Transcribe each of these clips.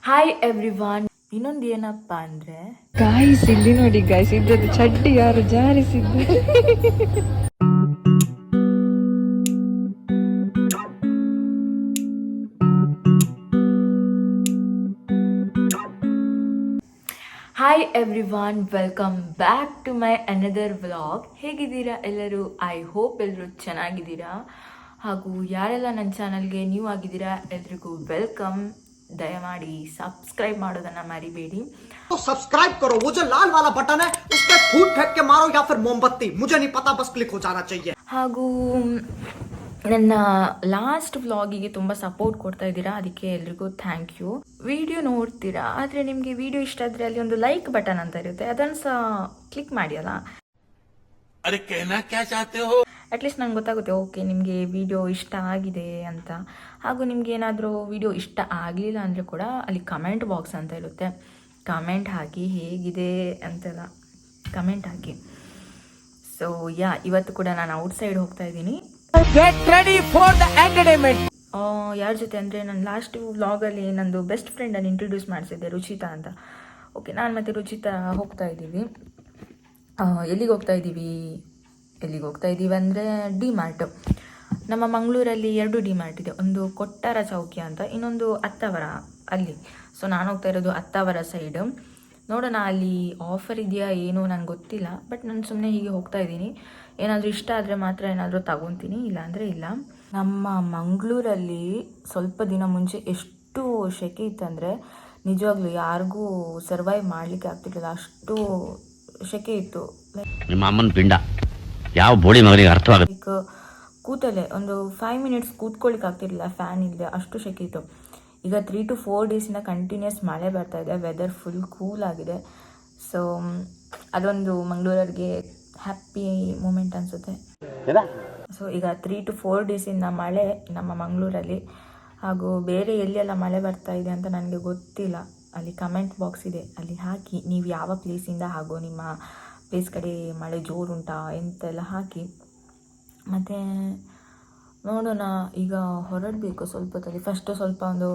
Hi everyone. ಇನ್ನೊಂದು ಏನಪ್ಪ ಅಂದರೆ ಗಾಯ್ಸ್ ಇಲ್ಲಿ ನೋಡಿ ಗಾಯ್ಸ್, ಇದ್ರದ್ದು ಚಡ್ಡಿ ಯಾರು ಜಾರಿಸಿದ್ದು. Hi everyone, welcome back to my another vlog. ಹೇಗಿದ್ದೀರಾ ಎಲ್ಲರೂ? ಐ ಹೋಪ್ ಎಲ್ಲರೂ ಚೆನ್ನಾಗಿದ್ದೀರಾ. ಹಾಗೂ ಯಾರೆಲ್ಲ ನನ್ನ ಚಾನಲ್ಗೆ ನ್ಯೂ ಆಗಿದ್ದೀರಾ ಎಲ್ರಿಗೂ ವೆಲ್ಕಮ್. ದಯಮಾಡಿ ಸಬ್ಸ್ಕ್ರೈಬ್ ಮಾಡೋದನ್ನು ಮರಿಬೇಡಿ. तो सब्सक्राइब करो, वो जो लाल वाला बटन है उस पर फूट फेंक के मारो या फिर मोमबत्ती, मुझे नहीं पता, बस क्लिक हो जाना चाहिए. ಹಾಗೂ ನನ್ನ ಲಾಸ್ಟ್ ವ್ಲಾಗಿಗೆ ತುಂಬ ಸಪೋರ್ಟ್ ಕೊಡ್ತಾ ಇದ್ದೀರಾ, ಅದಕ್ಕೆ ಎಲ್ರಿಗೂ ಥ್ಯಾಂಕ್ ಯು. ವಿಡಿಯೋ ನೋಡ್ತೀರಾ, ಆದರೆ ನಿಮಗೆ ವಿಡಿಯೋ ಇಷ್ಟ ಆದರೆ ಅಲ್ಲಿ ಒಂದು ಲೈಕ್ ಬಟನ್ ಅಂತ ಇರುತ್ತೆ, ಅದನ್ನು ಸಹ ಕ್ಲಿಕ್ ಮಾಡಿ ಅಲ್ಲ. ಅಟ್ಲೀಸ್ಟ್ ನಂಗೆ ಗೊತ್ತಾಗುತ್ತೆ ಓಕೆ ನಿಮಗೆ ವಿಡಿಯೋ ಇಷ್ಟ ಆಗಿದೆ ಅಂತ. ಹಾಗೂ ನಿಮ್ಗೆ ಏನಾದರೂ ವಿಡಿಯೋ ಇಷ್ಟ ಆಗಲಿಲ್ಲ ಅಂದರೆ ಕೂಡ ಅಲ್ಲಿ ಕಮೆಂಟ್ ಬಾಕ್ಸ್ ಅಂತ ಇರುತ್ತೆ, ಕಮೆಂಟ್ ಹಾಕಿ ಹೇಗಿದೆ ಅಂತೆಲ್ಲ ಕಮೆಂಟ್ ಹಾಕಿ. ಸೊ ಇವತ್ತು ಕೂಡ ನಾನು ಔಟ್ಸೈಡ್ ಹೋಗ್ತಾ ಇದ್ದೀನಿ. ಯಾರ ಜೊತೆ ಅಂದರೆ ನಾನು ಲಾಸ್ಟ್ ವ್ಲಾಗಲ್ಲಿ ನಂದು ಬೆಸ್ಟ್ ಫ್ರೆಂಡನ್ನು ಇಂಟ್ರೊಡ್ಯೂಸ್ ಮಾಡಿಸಿದ್ದೆ, ರುಚಿತಾ ಅಂತ. ಓಕೆ, ನಾನು ಮತ್ತು ರುಚಿತಾ ಹೋಗ್ತಾ ಇದ್ದೀವಿ. ಎಲ್ಲಿಗೆ ಹೋಗ್ತಾ ಇದ್ದೀವಿ ಅಂದರೆ ಡಿ ಮಾರ್ಟ್. ನಮ್ಮ ಮಂಗಳೂರಲ್ಲಿ 2 ಡಿ ಮಾರ್ಟ್ ಇದೆ, ಒಂದು ಕೊಟ್ಟಾರ ಚೌಕಿ ಅಂತ, ಇನ್ನೊಂದು ಅತ್ತಾವರ ಅಲ್ಲಿ. ಸೊ ನಾನು ಹೋಗ್ತಾ ಇರೋದು ಅತ್ತಾವರ ಸೈಡ್. ನೋಡೋಣ ಅಲ್ಲಿ ಆಫರ್ ಇದೆಯಾ ಏನೋ ನಂಗೆ ಗೊತ್ತಿಲ್ಲ, ಬಟ್ ನಾನು ಸುಮ್ಮನೆ ಹೀಗೆ ಹೋಗ್ತಾ ಇದ್ದೀನಿ. ಏನಾದರೂ ಇಷ್ಟ ಆದರೆ ಮಾತ್ರ ಏನಾದರೂ ತಗೊತೀನಿ, ಇಲ್ಲಾಂದರೆ ಇಲ್ಲ. ನಮ್ಮ ಮಂಗಳೂರಲ್ಲಿ ಸ್ವಲ್ಪ ದಿನ ಮುಂಚೆ ಎಷ್ಟು ಸೆಕೆ ಇತ್ತಂದರೆ ನಿಜವಾಗ್ಲೂ ಯಾರಿಗೂ ಸರ್ವೈವ್ ಮಾಡಲಿಕ್ಕೆ ಆಗ್ತಿರ್ಲಿಲ್ಲ, ಅಷ್ಟು ಸೆಕೆ ಇತ್ತು. ನಿಮ್ಮ ಅಮ್ಮನ ಪಿಂಡ ಯಾವ ಬೋಳಿ ಮಗನಿಗೆ ಅರ್ಥವಾಗುತ್ತೆ. ಲೈಕ್ ಕೂತಲ್ಲೇ ಒಂದು 5 ಮಿನಿಟ್ಸ್ ಕೂತ್ಕೊಳ್ಳಿಕ್ಕೆ ಆಗ್ತಿರ್ಲಿಲ್ಲ, ಫ್ಯಾನ್ ಇಲ್ಲದೆ, ಅಷ್ಟು ಸೆಕೆ ಇತ್ತು. ಈಗ 3 to 4 ಡೇಸಿಂದ ಕಂಟಿನ್ಯೂಸ್ ಮಳೆ ಬರ್ತಾ ಇದೆ, ವೆದರ್ ಫುಲ್ ಕೂಲ್ ಆಗಿದೆ. ಸೊ ಅದೊಂದು ಮಂಗಳೂರಿಗೆ ಹ್ಯಾಪಿ ಮೂಮೆಂಟ್ ಅನಿಸುತ್ತೆ. ಸೊ ಈಗ 3 to 4 ಡೇಸಿಂದ ಮಳೆ ನಮ್ಮ ಮಂಗಳೂರಲ್ಲಿ. ಹಾಗೂ ಬೇರೆ ಎಲ್ಲೆಲ್ಲ ಮಳೆ ಬರ್ತಾ ಇದೆ ಅಂತ ನನಗೆ ಗೊತ್ತಿಲ್ಲ, ಅಲ್ಲಿ ಕಮೆಂಟ್ ಬಾಕ್ಸ್ ಇದೆ, ಅಲ್ಲಿ ಹಾಕಿ ನೀವು ಯಾವ ಪ್ಲೇಸಿಂದ ಹಾಗೂ ನಿಮ್ಮ ಪ್ಲೇಸ್ ಕಡೆ ಮಳೆ ಜೋರುಂಟಾ ಎಂತೆಲ್ಲ ಹಾಕಿ. ಮತ್ತು ನೋಡೋಣ, ಈಗ ಹೊರಡಬೇಕು ಸ್ವಲ್ಪ ಹೊತ್ತಲ್ಲಿ. ಫಸ್ಟು ಸ್ವಲ್ಪ ಒಂದು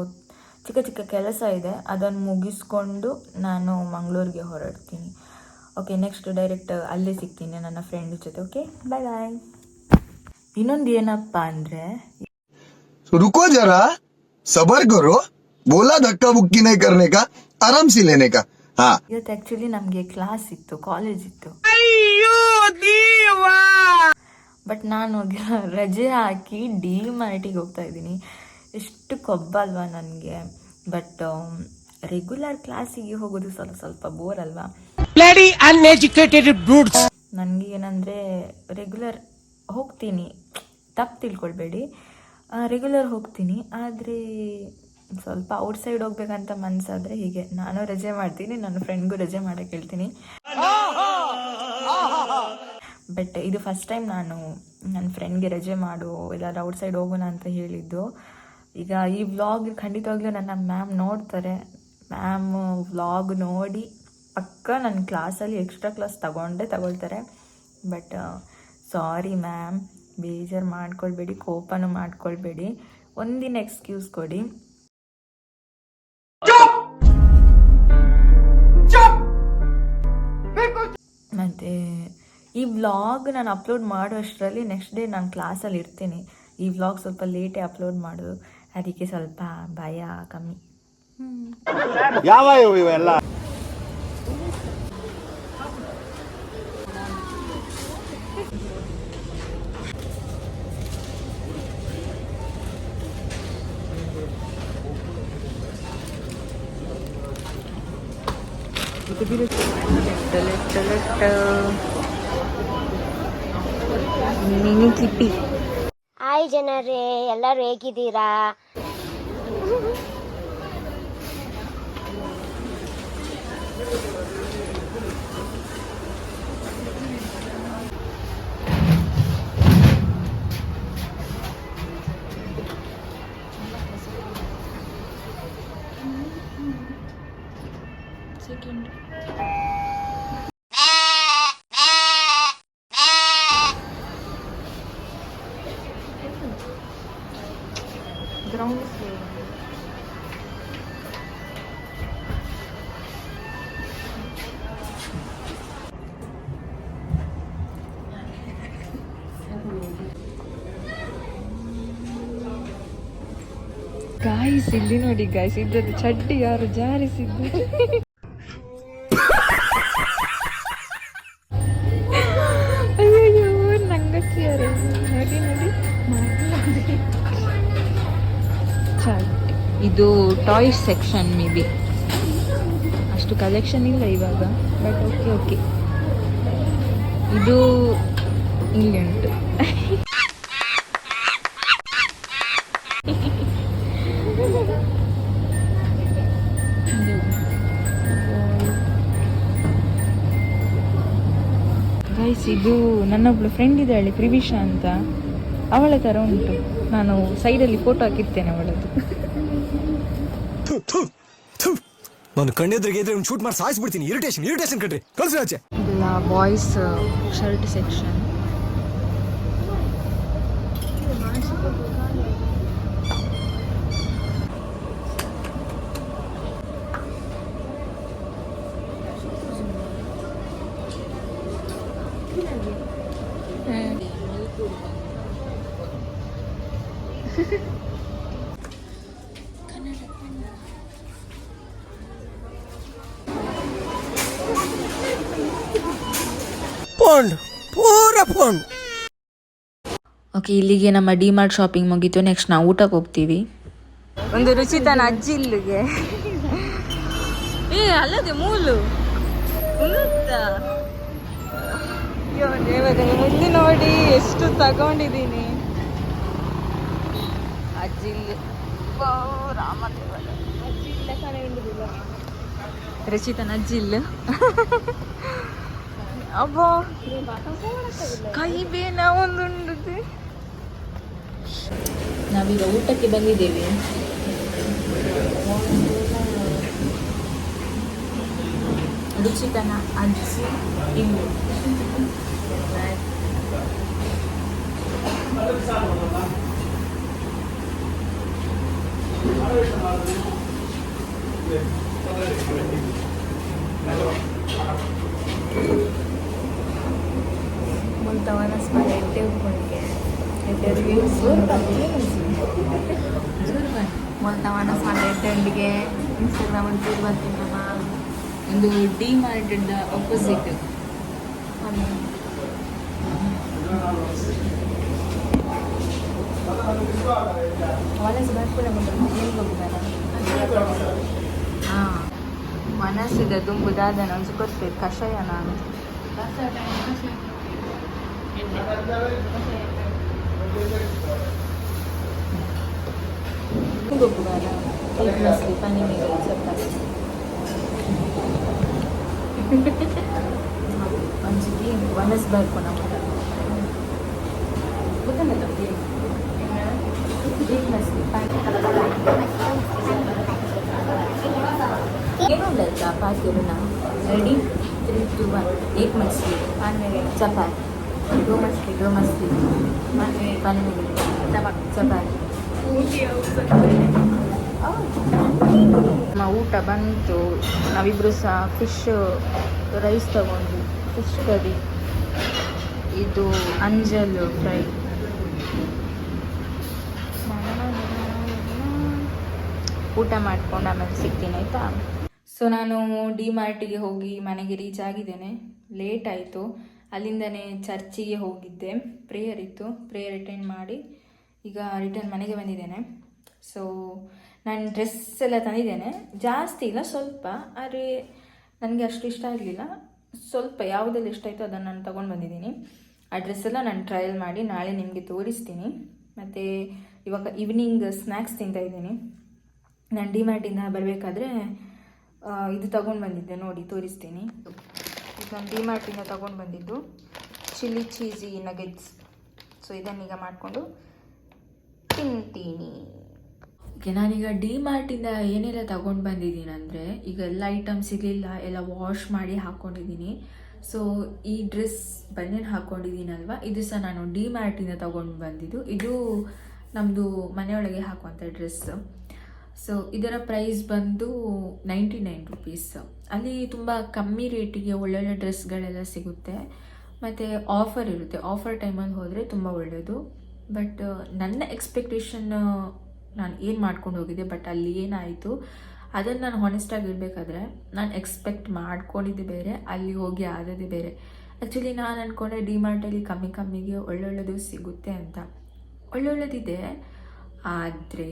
ಚಿಕ್ಕ ಚಿಕ್ಕ ಕೆಲಸ ಇದೆ, ಅದನ್ನು ಮುಗಿಸ್ಕೊಂಡು ನಾನು ಮಂಗಳೂರಿಗೆ ಹೊರಡ್ತೀನಿ. ಓಕೆ, ನೆಕ್ಸ್ಟ್ ಡೈರೆಕ್ಟ್ ಅಲ್ಲೇ ಸಿಗ್ತೀನಿ ನನ್ನ ಫ್ರೆಂಡ್ ಜೊತೆ. ಓಕೆ, ಬಾಯ್ ಬಾಯ್. ಇನ್ನೊಂದು ಏನಪ್ಪ ಅಂದರೆ रुको जरा सबर करो, बोला धक्का बुक्की नहीं करने का, आराम से लेने का. हाँ, ಇವತ್ತು ಆ್ಯಕ್ಚುಲಿ ನಮಗೆ ಕ್ಲಾಸ್ ಇತ್ತು, ಕಾಲೇಜ್ ಇತ್ತು. ಬಟ್ ನಾನು ರಜೆ ಹಾಕಿ ಡಿ ಮಾರ್ಟಿಗೆ ಹೋಗ್ತಾ ಇದ್ದೀನಿ. ಎಷ್ಟು ಕೊಬ್ಬಲ್ವಾ ನನಗೆ. ಬಟ್ ರೆಗ್ಯುಲರ್ ಕ್ಲಾಸಿಗೆ ಹೋಗೋದು ಸ್ವಲ್ಪ ಬೋರ್ ಅಲ್ವಾ. ನನಗೆ ಏನಂದರೆ ರೆಗ್ಯುಲರ್ ಹೋಗ್ತೀನಿ, ತಪ್ಪು ತಿಳ್ಕೊಳ್ಬೇಡಿ, ರೆಗ್ಯುಲರ್ ಹೋಗ್ತೀನಿ. ಆದರೆ ಸ್ವಲ್ಪ ಔಟ್ಸೈಡ್ ಹೋಗ್ಬೇಕಂತ ಮನಸ್ಸಾದರೆ ಹೀಗೆ ನಾನು ರಜೆ ಮಾಡ್ತೀನಿ, ನನ್ನ ಫ್ರೆಂಡ್ಗೂ ರಜೆ ಮಾಡೋಕ್ಕೆ ಹೇಳ್ತೀನಿ. ಬಟ್ ಇದು ಫಸ್ಟ್ ಟೈಮ್ ನಾನು ನನ್ನ ಫ್ರೆಂಡ್ಗೆ ರಜೆ ಮಾಡು ಎಲ್ಲಾದ್ರೂ ಔಟ್ಸೈಡ್ ಹೋಗೋಣ ಅಂತ ಹೇಳಿದ್ದು. ಈಗ ಈ ವ್ಲಾಗ್ ಖಂಡಿತವಾಗ್ಲೂ ನನ್ನ ಮ್ಯಾಮ್ ನೋಡ್ತಾರೆ. ಮ್ಯಾಮ್ ವ್ಲಾಗ್ ನೋಡಿ ಪಕ್ಕ ನನ್ನ ಕ್ಲಾಸಲ್ಲಿ ಎಕ್ಸ್ಟ್ರಾ ಕ್ಲಾಸ್ ತಗೊಳ್ತಾರೆ. ಬಟ್ ಸಾರಿ ಮ್ಯಾಮ್, ಬೇಜಾರು ಮಾಡ್ಕೊಳ್ಬೇಡಿ, ಕೋಪನೂ ಮಾಡ್ಕೊಳ್ಬೇಡಿ, ಒಂದಿನ ಎಕ್ಸ್ಕ್ಯೂಸ್ ಕೊಡಿ. ಮತ್ತು ಈ ವ್ಲಾಗ್ ನಾನು ಅಪ್ಲೋಡ್ ಮಾಡುವಷ್ಟರಲ್ಲಿ ನೆಕ್ಸ್ಟ್ ಡೇ ನಾನು ಕ್ಲಾಸಲ್ಲಿ ಇರ್ತೀನಿ. ಈ ವ್ಲಾಗ್ ಸ್ವಲ್ಪ ಲೇಟೇ ಅಪ್ಲೋಡ್ ಮಾಡೋದು, ಅದಕ್ಕೆ ಸ್ವಲ್ಪ ಭಯ ಕಮ್ಮಿ. ಯಾವ ಇವೆಲ್ಲ ಮಿನಿ ಕಿಟ್ಟಿ. ಹಾಯ್ ಜನರೇ, ಎಲ್ಲರೂ ಹೇಗಿದ್ದೀರಾ? Second ground floor. ಗಾಯ್ಸ್ ಇಲ್ಲಿ ನೋಡಿ ಗಾಯ್ಸ್, ಇದ್ರದ್ದು ಚಡ್ಡಿ ಯಾರು ಜಾರಿಸಿದ್ದು. ಅಯ್ಯೋ ನಂಗಸಿ ಯಾರು ನೋಡಿ ನೋಡಿ ಚಡ್ಡಿ. ಇದು ಟಾಯ್ಸ್ ಸೆಕ್ಷನ್ ಮೇ ಬಿ, ಅಷ್ಟು ಕಲೆಕ್ಷನ್ ಇಲ್ಲ ಇವಾಗ, ಬಟ್ ಓಕೆ ಓಕೆ. ಇದು ಇಲ್ಲಿ ಉಂಟು. ಗೈಸ್ ಇದು ನನ್ನೊಬ್ಳು ಫ್ರೆಂಡ್ ಇದ್ದಾಳೆ ಪ್ರಿವಿಶಾ ಅಂತ, ಅವಳ ಥರ ಉಂಟು. ನಾನು ಸೈಡಲ್ಲಿ ಫೋಟೋ ಹಾಕಿರ್ತೇನೆ ಅವಳದ್ದು. ನಾನು ಕಣ್ಣೆದ್ರಿಗೆ ಇದ್ರೆ ಒಂದು ಶೂಟ್ ಮಾಡಿ ಸಾಯಿಸ್ಬಿಡ್ತೀನಿ. ಇರಿಟೇಷನ್ ಕಟ್ರಿ, ಕಳ್ಸಿ ಆಚೆ. ಇದೆಲ್ಲ ಬಾಯ್ಸ್ ಶರ್ಟ್ ಸೆಕ್ಷನ್. ಓಕೆ, ಇಲ್ಲಿಗೆ ನಮ್ಮ ಡಿಮಾರ್ಟ್ ಶಾಪಿಂಗ್ ಮುಗೀತು. ನೆಕ್ಸ್ಟ್ ನಾವು ಊಟಕ್ಕೆ ಹೋಗ್ತೀವಿ. ಒಂದು ರುಚಿತನ ಅಜ್ಜಿ ಇಲ್ಲಿಗೆ ಅಲ್ಲದೆ ಮೂಲು ಮುಂದೆ ನೋಡಿ ಎಷ್ಟು ತಗೊಂಡಿದ್ದೀನಿ. ಅಜ್ಜಿ ರಾಮದೇವ ರುಚಿತನ ಅಜ್ಜಿ ಇಲ್ಲ. ಅಬ್ಬಾ ಕೈ ಬೇನ ಒಂದುಂಡು. ನಾವೀಗ ಊಟಕ್ಕೆ ಬಂದಿದ್ದೇವೆ. ರುಚಿತನ ಅಜ್ಜಿ ಇಲ್ಲಿ. ಮುಂತವನ ಸ್ಪೆಟ್ಟೆ ಉಳ್ಕೊಂಡೆ ಮೊಲ್ತವನ ಸಾಂಡಿಗೆ ಇನ್ಸ್ಟಾಗ್ರಾಮಲ್ಲಿ ಟೂರ್ ಬರ್ತೀನಮ್ಮ. ಒಂದು ಡಿಮಾರ್ಟೆಡ್ ಆಪೋಸಿಟ್ ಕಾಲೇಜ್ ಬರ್ಕೊಂಡು ಹಾಂ ಮನಸ್ಸಿದೆ ತುಂಬುದಾದ ನಾನು ಕೊಡ್ತೇವೆ ಕಷಾಯನ ಅಂತ. ಗೊಬ್ಬರ ಮಸ್ಲಿ ಪನಿ ಮೇಲೆ ಚಪಾತಿ ಒಂದ್ಸತಿ ಮನಸ್ಸು ಬರ್ಕೊಂಡು ಗೊತ್ತಲ್ಲ ಮಸ್ಲಿ ಏನು ಉಂಟಲ್ಲ ಚಪಾತಿನ ರೆಡಿ 3, 2, 1 एक मछली पान में चपाती, 2 मछली पान में चपाती. ನಮ್ಮ ಊಟ ಬಂತು. ನಾವಿಬ್ಬರು ಸಹ ಫಿಶ್ ರೈಸ್ ತಗೊಂಡು ಫಿಶ್ ಕರಿ, ಇದು ಅಂಜಲ್ ಫ್ರೈ. ಊಟ ಮಾಡ್ಕೊಂಡು ಆಮೇಲೆ ಸಿಗ್ತೀನಿ ಆಯಿತಾ. ಸೊ ನಾನು ಡಿಮಾರ್ಟಿಗೆ ಹೋಗಿ ಮನೆಗೆ ರೀಚ್ ಆಗಿದ್ದೇನೆ. ಲೇಟ್ ಆಯಿತು. ಅಲ್ಲಿಂದನೇ ಚರ್ಚಿಗೆ ಹೋಗಿದ್ದೆ, ಪ್ರೇಯರ್ ಇತ್ತು, ಪ್ರೇಯರ್ ಅಟೆಂಡ್ ಮಾಡಿ ಈಗ ರಿಟರ್ನ್ ಮನೆಗೆ ಬಂದಿದ್ದೇನೆ. ಸೊ ನಾನು ಡ್ರೆಸ್ ಎಲ್ಲ ತಂದಿದ್ದೇನೆ, ಜಾಸ್ತಿ ಇಲ್ಲ ಸ್ವಲ್ಪ, ಆದರೆ ನನಗೆ ಅಷ್ಟು ಇಷ್ಟ ಆಗಲಿಲ್ಲ. ಸ್ವಲ್ಪ ಯಾವುದೆಲ್ಲ ಇಷ್ಟ ಆಯಿತು ಅದನ್ನು ನಾನು ತೊಗೊಂಡು ಬಂದಿದ್ದೀನಿ. ಆ ಡ್ರೆಸ್ ಎಲ್ಲ ನಾನು ಟ್ರಯಲ್ ಮಾಡಿ ನಾಳೆ ನಿಮಗೆ ತೋರಿಸ್ತೀನಿ. ಮತ್ತು ಇವಾಗ ಈವ್ನಿಂಗ್ ಸ್ನ್ಯಾಕ್ಸ್ ತಿಂತಾಯಿದ್ದೀನಿ. ನಾನು ಡಿಮಾರ್ಟಿಂದ ಬರಬೇಕಾದ್ರೆ ಇದು ತೊಗೊಂಡು ಬಂದಿದ್ದೆ, ನೋಡಿ ತೋರಿಸ್ತೀನಿ. ಇದು ನಾನು ಡಿಮಾರ್ಟಿಂದ ತೊಗೊಂಡು ಬಂದಿದ್ದು ಚಿಲ್ಲಿ ಚೀಸಿ ನಗೆಟ್ಸ್. ಸೊ ಇದನ್ನೀಗ ಮಾಡಿಕೊಂಡು ತಿಂತೀನಿ. ಓಕೆ, ನಾನೀಗ ಡಿಮಾರ್ಟಿಂದ ಏನೆಲ್ಲ ತೊಗೊಂಡು ಬಂದಿದ್ದೀನಿ ಅಂದರೆ, ಈಗ ಎಲ್ಲ ಐಟಮ್ಸ್ ಇರಲಿಲ್ಲ, ಎಲ್ಲ ವಾಶ್ ಮಾಡಿ ಹಾಕ್ಕೊಂಡಿದ್ದೀನಿ. ಸೊ ಈ ಡ್ರೆಸ್ ಬನ್ನೇನು ಹಾಕ್ಕೊಂಡಿದ್ದೀನಲ್ವ, ಇದು ಸಹ ನಾನು ಡಿಮಾರ್ಟಿಂದ ತೊಗೊಂಡು ಬಂದಿದ್ದು. ಇದು ನಮ್ಮದು ಮನೆಯೊಳಗೆ ಹಾಕುವಂಥ ಡ್ರೆಸ್. ಸೊ ಇದರ ಪ್ರೈಸ್ ಬಂದು 99 ರುಪೀಸ್. ಅಲ್ಲಿ ತುಂಬ ಕಮ್ಮಿ ರೇಟಿಗೆ ಒಳ್ಳೊಳ್ಳೆ ಡ್ರೆಸ್ಗಳೆಲ್ಲ ಸಿಗುತ್ತೆ, ಮತ್ತು ಆಫರ್ ಇರುತ್ತೆ. ಆಫರ್ ಟೈಮಲ್ಲಿ ಹೋದರೆ ತುಂಬ ಒಳ್ಳೆಯದು. ಬಟ್ ನನ್ನ ಎಕ್ಸ್ಪೆಕ್ಟೇಷನ್ ನಾನು ಏನು ಮಾಡ್ಕೊಂಡು ಹೋಗಿದ್ದೆ. ಬಟ್ ಅಲ್ಲಿ ಏನಾಯಿತು ಅದನ್ನು ನಾನು ಹಾನೆಸ್ಟಾಗಿ ಇರಬೇಕಾದ್ರೆ ನಾನು ಎಕ್ಸ್ಪೆಕ್ಟ್ ಮಾಡ್ಕೊಂಡಿದ್ದೆ ಬೇರೆ, ಅಲ್ಲಿ ಹೋಗಿ ಆದದ್ದೇ ಬೇರೆ. ಆ್ಯಕ್ಚುಲಿ ನಾನು ಅಂದ್ಕೊಂಡೆ ಡಿಮಾರ್ಟಲ್ಲಿ ಕಮ್ಮಿಗೆ ಒಳ್ಳೊಳ್ಳೆದು ಸಿಗುತ್ತೆ ಅಂತ. ಒಳ್ಳೊಳ್ಳೆದಿದೆ, ಆದರೆ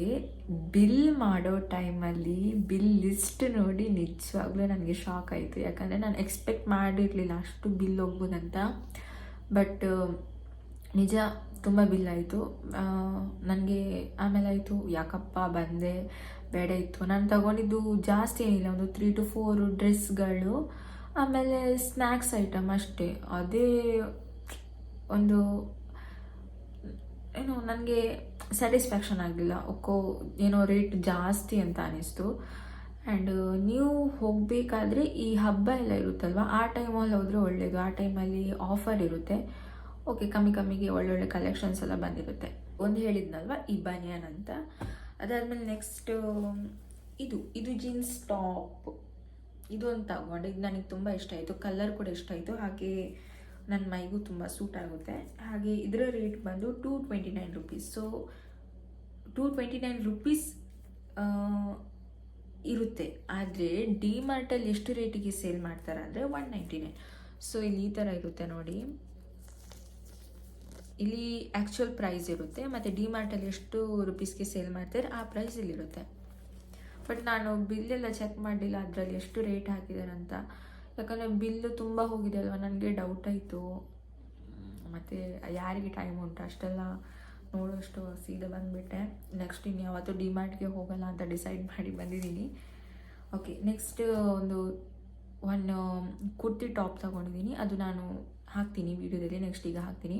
ಬಿಲ್ ಮಾಡೋ ಟೈಮಲ್ಲಿ ಬಿಲ್ ಲಿಸ್ಟ್ ನೋಡಿ ನಿಜವಾಗ್ಲೂ ನನಗೆ ಶಾಕ್ ಆಯಿತು. ಯಾಕಂದರೆ ನಾನು ಎಕ್ಸ್ಪೆಕ್ಟ್ ಮಾಡಿರಲಿಲ್ಲ ಅಷ್ಟು ಬಿಲ್ ಹೋಗ್ಬೋದಂತ. ಬಟ್ ನಿಜ ತುಂಬ ಬಿಲ್ ಆಯಿತು ನನಗೆ. ಆಮೇಲೆ ಆಯಿತು ಯಾಕಪ್ಪ ಬಂದೆ, ಬೇಡ ಇತ್ತು. ನಾನು ತಗೊಂಡಿದ್ದು ಜಾಸ್ತಿ ಏನಿಲ್ಲ, ಒಂದು 3 to 4 ಡ್ರೆಸ್ಗಳು, ಆಮೇಲೆ ಸ್ನ್ಯಾಕ್ಸ್ ಐಟಮ್ ಅಷ್ಟೇ. ಅದೇ ಒಂದು ಏನೋ ನನಗೆ ಸ್ಯಾಟಿಸ್ಫ್ಯಾಕ್ಷನ್ ಆಗಲಿಲ್ಲ. ಏನೋ ರೇಟ್ ಜಾಸ್ತಿ ಅಂತ ಅನ್ನಿಸ್ತು. ಆ್ಯಂಡ್ ನೀವು ಹೋಗಬೇಕಾದ್ರೆ ಈ ಹಬ್ಬ ಎಲ್ಲ ಇರುತ್ತಲ್ವ, ಆ ಟೈಮಲ್ಲಿ ಹೋದರೆ ಒಳ್ಳೆಯದು. ಆ ಟೈಮಲ್ಲಿ ಆಫರ್ ಇರುತ್ತೆ. ಓಕೆ, ಕಮ್ಮಿಗೆ ಒಳ್ಳೊಳ್ಳೆ ಕಲೆಕ್ಷನ್ಸ್ ಎಲ್ಲ ಬಂದಿರುತ್ತೆ. ಒಂದು ಹೇಳಿದ್ನಲ್ವ ಈ ಬನಿಯನ್ ಅಂತ. ಅದಾದಮೇಲೆ ನೆಕ್ಸ್ಟ್ ಇದು ಜೀನ್ಸ್ ಟಾಪ್, ಇದು ಒಂದು ತಗೊಂಡೆ. ಇದು ನನಗೆ ತುಂಬ ಇಷ್ಟ ಆಯಿತು, ಕಲರ್ ಕೂಡ ಇಷ್ಟ ಆಯಿತು, ಹಾಗೆ ನನ್ನ ಮೈಗೂ ತುಂಬ ಸೂಟ್ ಆಗುತ್ತೆ. ಹಾಗೆ ಇದರ ರೇಟ್ ಬಂದು 229 ರುಪೀಸ್. ಸೊ 229 ರುಪೀಸ್ ಇರುತ್ತೆ. ಆದರೆ ಡಿಮಾರ್ಟಲ್ಲಿ ಎಷ್ಟು ರೇಟಿಗೆ ಸೇಲ್ ಮಾಡ್ತಾರೆ ಅಂದರೆ 199. ಸೊ ಇಲ್ಲಿ ಈ ಥರ ಇರುತ್ತೆ ನೋಡಿ, ಇಲ್ಲಿ ಆ್ಯಕ್ಚುಯಲ್ ಪ್ರೈಸ್ ಇರುತ್ತೆ, ಮತ್ತು ಡಿಮಾರ್ಟಲ್ಲಿ ಎಷ್ಟು ರುಪೀಸ್ಗೆ ಸೇಲ್ ಮಾಡ್ತಾರೆ ಆ ಪ್ರೈಸಲ್ಲಿರುತ್ತೆ. ಬಟ್ ನಾನು ಬಿಲ್ಲೆಲ್ಲ ಚೆಕ್ ಮಾಡಲಿಲ್ಲ ಅದರಲ್ಲಿ ಎಷ್ಟು ರೇಟ್ ಹಾಕಿದ್ದಾರೆ ಅಂತ. ಯಾಕಂದರೆ ಬಿಲ್ಲು ತುಂಬ ಹೋಗಿದೆ ಅಲ್ವ, ನನಗೆ ಡೌಟ್ ಆಯಿತು. ಮತ್ತು ಯಾರಿಗೆ ಟೈಮ್ ಉಂಟು ಅಷ್ಟೆಲ್ಲ ನೋಡೋಷ್ಟು ಸೀದಾ ಬಂದುಬಿಟ್ಟೆ. ನೆಕ್ಸ್ಟ್ ಇನ್ನು ಯಾವತ್ತೂ ಡಿಮಾರ್ಟ್ಗೆ ಹೋಗಲ್ಲ ಅಂತ ಡಿಸೈಡ್ ಮಾಡಿ ಬಂದಿದ್ದೀನಿ. ಓಕೆ, ನೆಕ್ಸ್ಟ್ ಒಂದು ಕುರ್ತಿ ಟಾಪ್ ತಗೊಂಡಿದ್ದೀನಿ. ಅದು ನಾನು ಹಾಕ್ತೀನಿ ವಿಡಿಯೋದಲ್ಲಿ, ನೆಕ್ಸ್ಟ್ ಈಗ ಹಾಕ್ತೀನಿ.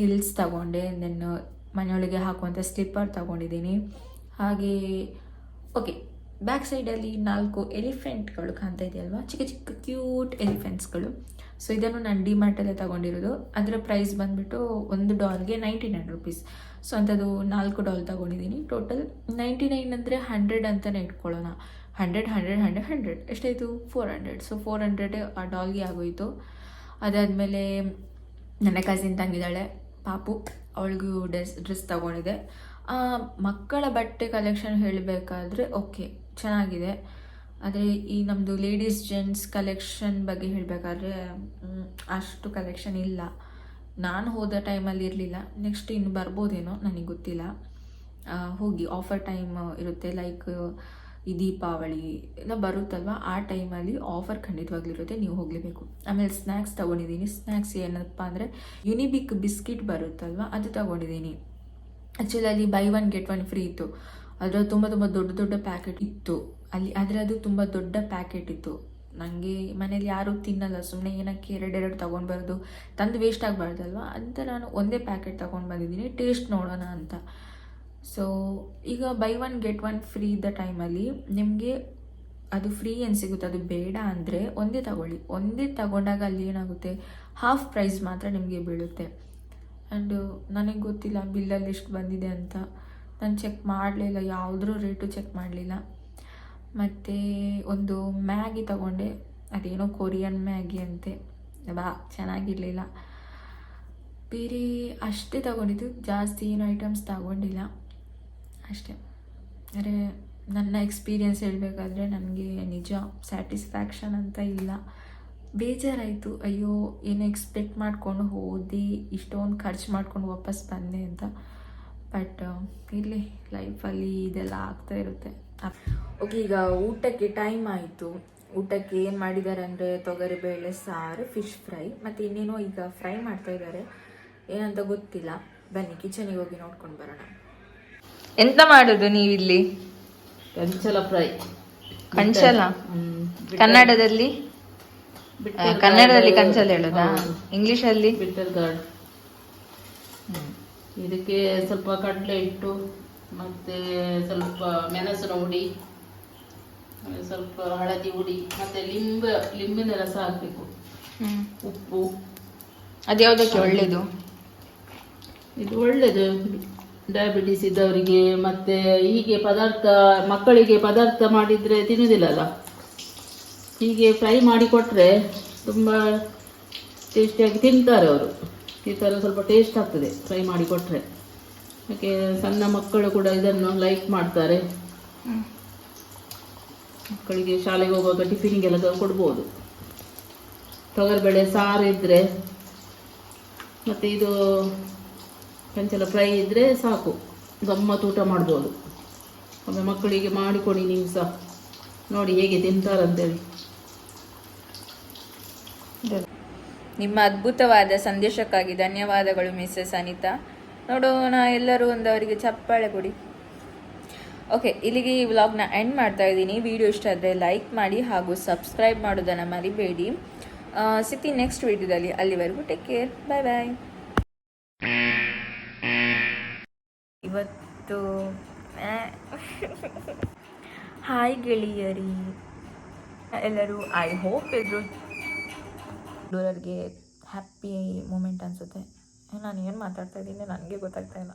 ಹಿಲ್ಸ್ ತಗೊಂಡೆ. ದೆನ್ ಮನೆಯೊಳಗೆ ಹಾಕುವಂಥ ಸ್ಲಿಪ್ಪರ್ ತಗೊಂಡಿದ್ದೀನಿ. ಹಾಗೆ ಓಕೆ, ಬ್ಯಾಕ್ ಸೈಡಲ್ಲಿ 4 ಎಲಿಫೆಂಟ್ಗಳು ಕಾಣ್ತಾ ಇದೆಯಲ್ವಾ, ಚಿಕ್ಕ ಕ್ಯೂಟ್ ಎಲಿಫೆಂಟ್ಸ್ಗಳು. ಸೊ ಇದನ್ನು ನಾನು ಡಿಮಾರ್ಟಲ್ಲೇ ತಗೊಂಡಿರೋದು. ಅದರ ಪ್ರೈಸ್ ಬಂದುಬಿಟ್ಟು $1 99 ರುಪೀಸ್. ಸೊ ಅಂಥದ್ದು 4 ಡಾಲ್ ತಗೊಂಡಿದ್ದೀನಿ. ಟೋಟಲ್ 99 ಅಂದರೆ 100 ಅಂತಲೇ ಇಟ್ಕೊಳ್ಳೋಣ. 100 ಎಷ್ಟಾಯಿತು? 400. ಸೊ 400 ಆ ಡಾಲ್ಗೆ ಆಗೋಯಿತು. ಅದಾದಮೇಲೆ ನನ್ನ ಕಸಿನ್ ತಂಗಿದ್ದಾಳೆ ಪಾಪು, ಅವಳಿಗೂ ಡ್ರೆಸ್ ತಗೊಂಡಿದೆ. ಮಕ್ಕಳ ಬಟ್ಟೆ ಕಲೆಕ್ಷನ್ ಹೇಳಬೇಕಾದ್ರೆ ಓಕೆ ಚೆನ್ನಾಗಿದೆ. ಆದರೆ ಈ ನಮ್ಮದು ಲೇಡೀಸ್ ಜೆಂಟ್ಸ್ ಕಲೆಕ್ಷನ್ ಬಗ್ಗೆ ಹೇಳಬೇಕಾದ್ರೆ ಅಷ್ಟು ಕಲೆಕ್ಷನ್ ಇಲ್ಲ. ನಾನು ಹೋದ ಟೈಮಲ್ಲಿ ಇರಲಿಲ್ಲ. ನೆಕ್ಸ್ಟ್ ಇನ್ನು ಬರ್ಬೋದೇನೋ, ನನಗೆ ಗೊತ್ತಿಲ್ಲ. ಹೋಗಿ ಆಫರ್ ಟೈಮ್ ಇರುತ್ತೆ, ಲೈಕ್ ಈ ದೀಪಾವಳಿ ಎಲ್ಲ ಬರುತ್ತಲ್ವ, ಆ ಟೈಮಲ್ಲಿ ಆಫರ್ ಖಂಡಿತವಾಗ್ಲೂ ಇರುತ್ತೆ, ನೀವು ಹೋಗಲೇಬೇಕು. ಆಮೇಲೆ ಸ್ನ್ಯಾಕ್ಸ್ ತೊಗೊಂಡಿದ್ದೀನಿ. ಸ್ನ್ಯಾಕ್ಸ್ ಏನಪ್ಪ ಅಂದರೆ ಯುನಿಬಿಕ್ ಬಿಸ್ಕಿಟ್ ಬರುತ್ತಲ್ವ, ಅದು ತೊಗೊಂಡಿದ್ದೀನಿ. ಆ್ಯಕ್ಚುಲಿ ಅಲ್ಲಿ buy 1 get 1 ಫ್ರೀ ಇತ್ತು. ಅದರ ತುಂಬ ದೊಡ್ಡ ಪ್ಯಾಕೆಟ್ ಇತ್ತು ಅಲ್ಲಿ. ಆದರೆ ಅದು ತುಂಬ ದೊಡ್ಡ ಪ್ಯಾಕೆಟ್ ಇತ್ತು. ನನಗೆ ಮನೇಲಿ ಯಾರೂ ತಿನ್ನಲ್ಲ, ಸುಮ್ಮನೆ ಏನಕ್ಕೆ ಎರಡೆರಡು ತೊಗೊಂಡ್ಬಾರ್ದು, ತಂದು ವೇಸ್ಟ್ ಆಗಬಾರ್ದಲ್ವ ಅಂತ ನಾನು ಒಂದೇ ಪ್ಯಾಕೆಟ್ ತೊಗೊಂಡು ಬಂದಿದ್ದೀನಿ, ಟೇಸ್ಟ್ ನೋಡೋಣ ಅಂತ. ಸೊ ಈಗ buy 1 get 1 ಫ್ರೀ ಇದ್ದ ಟೈಮಲ್ಲಿ ನಿಮಗೆ ಅದು ಫ್ರೀ ಏನು ಸಿಗುತ್ತೆ, ಅದು ಬೇಡ ಅಂದರೆ ಒಂದೇ ತಗೊಳ್ಳಿ. ಒಂದೇ ತಗೊಂಡಾಗ ಅಲ್ಲಿ ಏನಾಗುತ್ತೆ, ಹಾಫ್ ಪ್ರೈಸ್ ಮಾತ್ರ ನಿಮಗೆ ಬೀಳುತ್ತೆ. ಆ್ಯಂಡ್ ನನಗೆ ಗೊತ್ತಿಲ್ಲ ಬಿಲ್ಲಲ್ಲಿ ಎಷ್ಟು ಬಂದಿದೆ ಅಂತ, ನಾನು ಚೆಕ್ ಮಾಡಲಿಲ್ಲ, ಯಾವುದ್ರ ರೇಟು ಚೆಕ್ ಮಾಡಲಿಲ್ಲ. ಮತ್ತು ಒಂದು ಮ್ಯಾಗಿ ತಗೊಂಡೆ, ಅದೇನೋ ಕೊರಿಯನ್ ಮ್ಯಾಗಿ ಅಂತೆ, ಚೆನ್ನಾಗಿರಲಿಲ್ಲ. ಬೇರೆ ಅಷ್ಟೇ ತಗೊಂಡಿದ್ದು, ಜಾಸ್ತಿ ಏನು ಐಟಮ್ಸ್ ತಗೊಂಡಿಲ್ಲ ಅಷ್ಟೇ. ಅಂದರೆ ನನ್ನ ಎಕ್ಸ್ಪೀರಿಯೆನ್ಸ್ ಹೇಳಬೇಕಾದ್ರೆ ನನಗೆ ನಿಜ ಸ್ಯಾಟಿಸ್ಫ್ಯಾಕ್ಷನ್ ಅಂತ ಇಲ್ಲ. ಬೇಜಾರಾಯಿತು, ಅಯ್ಯೋ ಏನು ಎಕ್ಸ್ಪೆಕ್ಟ್ ಮಾಡ್ಕೊಂಡು ಹೋದೆ, ಇಷ್ಟೊಂದು ಖರ್ಚು ಮಾಡ್ಕೊಂಡು ವಾಪಸ್ ಬಂದೆ ಅಂತ. ಬಟ್ ಇರಲಿ, ಲೈಫಲ್ಲಿ ಇದೆಲ್ಲ ಆಗ್ತಾ ಇರುತ್ತೆ. ಓಕೆ, ಈಗ ಊಟಕ್ಕೆ ಟೈಮ್ ಆಯಿತು. ಊಟಕ್ಕೆ ಏನು ಮಾಡಿದ್ದಾರೆ ಅಂದರೆ ತೊಗರಿಬೇಳೆ ಸಾರು, ಫಿಶ್ ಫ್ರೈ, ಮತ್ತು ಇನ್ನೇನೋ ಈಗ ಫ್ರೈ ಮಾಡ್ತಾ ಇದ್ದಾರೆ, ಏನಂತ ಗೊತ್ತಿಲ್ಲ. ಬನ್ನಿ ಕಿಚನಿಗೆ ಹೋಗಿ ನೋಡ್ಕೊಂಡು ಬರೋಣ. ಎಂತ ಮಾಡೋದು ನೀವಿಲ್ಲಿ? ಕಂಚಲ ಫ್ರೈ. ಕಂಚಲ ಕನ್ನಡದಲ್ಲಿ ಕನ್ನಡದಲ್ಲಿ ಕಂಚಲ್ಲಿ ಹೇಳೋದಾ, ಇಂಗ್ಲಿಷಲ್ಲಿ? ಬಿಟ್ಟರ್ ಗಾರ್ಡ್. ಇದಕ್ಕೆ ಸ್ವಲ್ಪ ಕಡಲೆ ಹಿಟ್ಟು ಮತ್ತೆ ಸ್ವಲ್ಪ ಮೆಣಸಿನ ಹುಡಿ, ಸ್ವಲ್ಪ ಹಳದಿ ಹುಡಿ, ಮತ್ತೆ ಲಿಂಬಿನ ರಸ ಹಾಕಬೇಕು, ಉಪ್ಪು. ಅದ್ಯಾವುದಕ್ಕೆ ಒಳ್ಳೇದು? ಇದು ಒಳ್ಳೇದು ಡಯಾಬಿಟಿಸ್ ಇದ್ದವರಿಗೆ. ಮತ್ತೆ ಹೀಗೆ ಪದಾರ್ಥ ಮಕ್ಕಳಿಗೆ ಪದಾರ್ಥ ಮಾಡಿದರೆ ತಿನ್ನುವುದಿಲ್ಲಲ್ಲ, ಹೀಗೆ ಫ್ರೈ ಮಾಡಿ ಕೊಟ್ಟರೆ ತುಂಬ ಟೇಸ್ಟಿಯಾಗಿ ತಿಂತಾರೆ ಅವರು. ಈ ಥರ ಸ್ವಲ್ಪ ಟೇಸ್ಟ್ ಆಗ್ತದೆ ಫ್ರೈ ಮಾಡಿ ಕೊಟ್ಟರೆ. ಯಾಕೆ ಸಣ್ಣ ಮಕ್ಕಳು ಕೂಡ ಇದನ್ನು ಲೈಕ್ ಮಾಡ್ತಾರೆ. ಮಕ್ಕಳಿಗೆ ಶಾಲೆಗೆ ಹೋಗುವಾಗ ಟಿಫಿನಿಗೆಲ್ಲ ಕೊಡ್ಬೋದು. ತೊಗರಿಬೇಳೆ ಸಾರು ಇದ್ದರೆ ಮತ್ತು ಇದು ಕಂಚಲ ಫ್ರೈ ಇದ್ದರೆ ಸಾಕು, ಗಮ್ಮತ್ತು ಊಟ ಮಾಡ್ಬೋದು. ಒಮ್ಮೆ ಮಕ್ಕಳಿಗೆ ಮಾಡಿಕೊಡಿ ನೀವು ಸಹ, ನೋಡಿ ಹೇಗೆ ತಿಂತಾರಂತೇಳಿ. ನಿಮ್ಮ ಅದ್ಭುತವಾದ ಸಂದೇಶಕ್ಕಾಗಿ ಧನ್ಯವಾದಗಳು ಮಿಸ್ಸಸ್ ಅನಿತಾ. ನೋಡೋಣ, ಎಲ್ಲರೂ ಒಂದು ಅವರಿಗೆ ಚಪ್ಪಾಳೆ ಕೊಡಿ. ಓಕೆ, ಇಲ್ಲಿಗೆ ಈ ವ್ಲಾಗ್ನ ಎಂಡ್ ಮಾಡ್ತಾ ಇದ್ದೀನಿ. ವಿಡಿಯೋ ಇಷ್ಟ ಆದರೆ ಲೈಕ್ ಮಾಡಿ ಹಾಗೂ ಸಬ್ಸ್ಕ್ರೈಬ್ ಮಾಡೋದನ್ನು ಮರಿಬೇಡಿ. ಸಿಗ್ತೀನಿ ನೆಕ್ಸ್ಟ್ ವಿಡಿಯೋದಲ್ಲಿ. ಅಲ್ಲಿವರೆಗೂ ಟೇಕ್ ಕೇರ್, ಬಾಯ್ ಬಾಯ್. ಇವತ್ತು ಹಾಯ್ ಗೆಳೆಯರಿ ಎಲ್ಲರೂ. ಐ ಹೋಪ್ ಎಲ್ಲರೂ ಡೋಲರ್ಗೆ ಹ್ಯಾಪಿ ಮೂಮೆಂಟ್ ಅನಿಸುತ್ತೆ. ನಾನು ಏನು ಮಾತಾಡ್ತಾ ಇದ್ದೀನಿ ನನಗೆ ಗೊತ್ತಾಗ್ತಾ ಇಲ್ಲ.